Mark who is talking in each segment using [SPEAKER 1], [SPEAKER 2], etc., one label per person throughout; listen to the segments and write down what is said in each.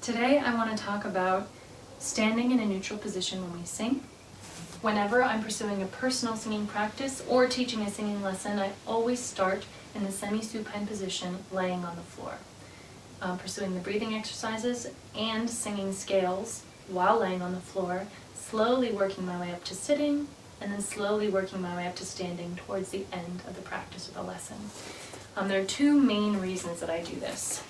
[SPEAKER 1] Today I want to talk about standing in a neutral position when we sing. Whenever I'm pursuing a personal singing practice or teaching a singing lesson, I always start in the semi-supine position, laying on the floor. Pursuing the breathing exercises and singing scales while laying on the floor, slowly working my way up to sitting, and then slowly working my way up to standing towards the end of the practice or the lesson. There are two main reasons that I do this.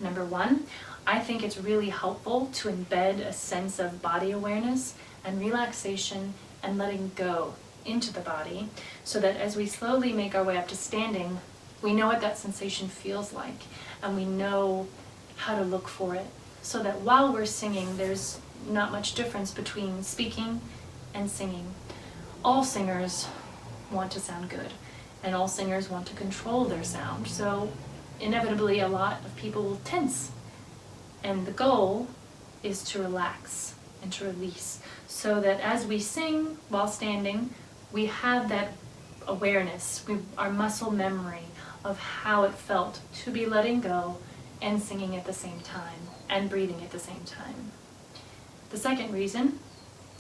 [SPEAKER 1] Number one, I think it's really helpful to embed a sense of body awareness and relaxation and letting go into the body, so that as we slowly make our way up to standing, we know what that sensation feels like and we know how to look for it, so that while we're singing, there's not much difference between speaking and singing. All singers want to sound good, and all singers want to control their sound, so inevitably a lot of people will tense. And the goal is to relax and to release, so that as we sing while standing, we have that awareness, our muscle memory of how it felt to be letting go and singing at the same time and breathing at the same time. The second reason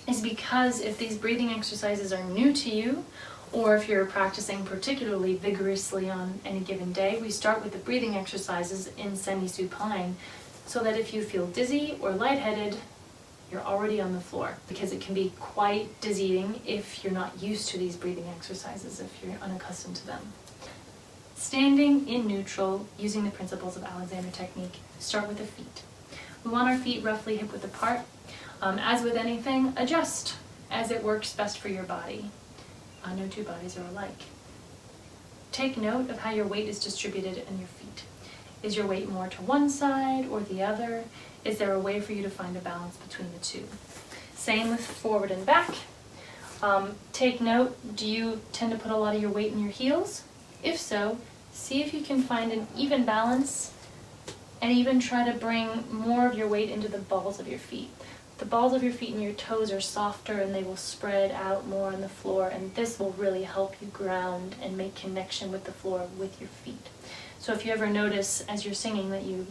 [SPEAKER 1] is because if these breathing exercises are new to you, or if you're practicing particularly vigorously on any given day, we start with the breathing exercises in semi-supine, so that if you feel dizzy or lightheaded, you're already on the floor, because it can be quite dizzying if you're not used to these breathing exercises, if you're unaccustomed to them. Standing in neutral, using the principles of Alexander technique, start with the feet. We want our feet roughly hip-width apart. As with anything, adjust as it works best for your body. No two bodies are alike. Take note of how your weight is distributed in your feet. Is your weight more to one side or the other? Is there a way for you to find a balance between the two? Same with forward and back. Take note, do you tend to put a lot of your weight in your heels? If so, see if you can find an even balance, and even try to bring more of your weight into the balls of your feet. The balls of your feet and your toes are softer and they will spread out more on the floor, and this will really help you ground and make connection with the floor with your feet. So if you ever notice as you're singing that you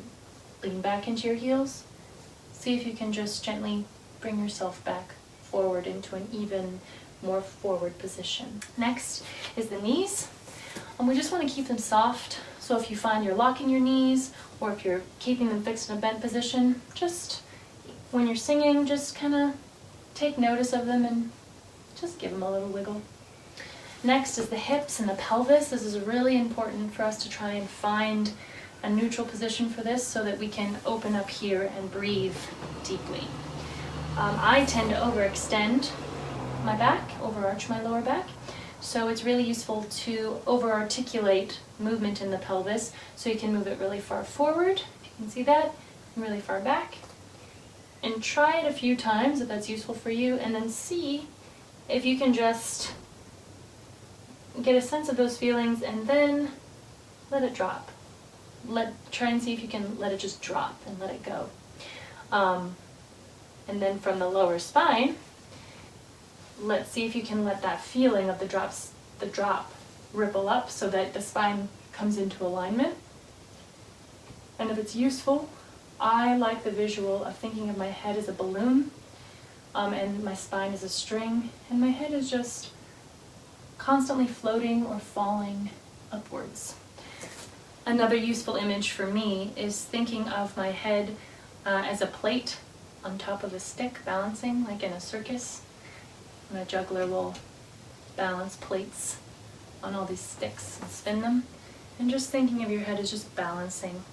[SPEAKER 1] lean back into your heels, see if you can just gently bring yourself back forward into an even more forward position. Next is the knees. We just want to keep them soft, so if you find you're locking your knees or if you're keeping them fixed in a bent position, just when you're singing, just kind of take notice of them and just give them a little wiggle. Next is the hips and the pelvis. This is really important for us to try and find a neutral position for this, so that we can open up here and breathe deeply. I tend to overextend my back, overarch my lower back, so it's really useful to over-articulate movement in the pelvis, so you can move it really far forward, if you can see that, and really far back. And try it a few times if that's useful for you, and then see if you can just get a sense of those feelings and then let it drop. Try and see if you can let it just drop and let it go. And then from the lower spine, let's see if you can let that feeling of the drop ripple up, so that the spine comes into alignment. And if it's useful, I like the visual of thinking of my head as a balloon, and my spine as a string, and my head is just constantly floating or falling upwards. Another useful image for me is thinking of my head as a plate on top of a stick, balancing like in a circus. And a juggler will balance plates on all these sticks and spin them, and just thinking of your head as just balancing.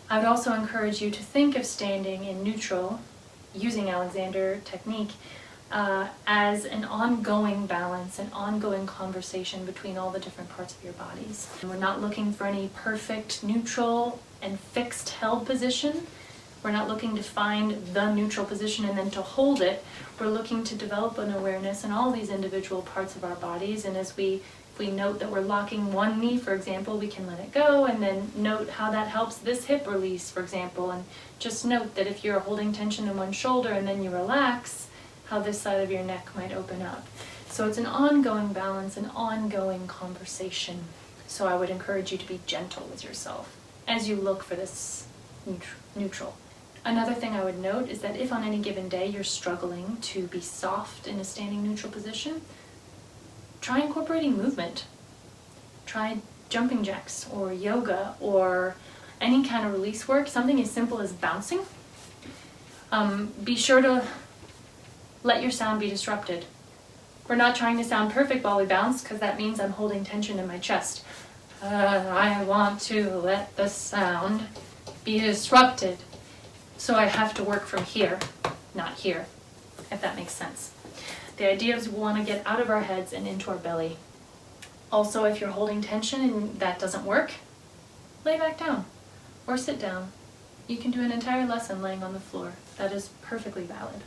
[SPEAKER 1] I would also encourage you to think of standing in neutral, using Alexander technique, as an ongoing balance, an ongoing conversation between all the different parts of your bodies. We're not looking for any perfect, neutral, and fixed held position. We're not looking to find the neutral position and then to hold it. We're looking to develop an awareness in all these individual parts of our bodies, and if we note that we're locking one knee, for example, we can let it go, and then note how that helps this hip release, for example, and just note that if you're holding tension in one shoulder and then you relax, how this side of your neck might open up. So it's an ongoing balance, an ongoing conversation. So I would encourage you to be gentle with yourself as you look for this neutral. Another thing I would note is that if on any given day you're struggling to be soft in a standing neutral position, try incorporating movement. Try jumping jacks or yoga or any kind of release work, something as simple as bouncing. Be sure to let your sound be disrupted. We're not trying to sound perfect while we bounce, because that means I'm holding tension in my chest. I want to let the sound be disrupted. So I have to work from here, not here, if that makes sense. The idea is we want to get out of our heads and into our belly. Also, if you're holding tension and that doesn't work, lay back down or sit down. You can do an entire lesson laying on the floor. That is perfectly valid.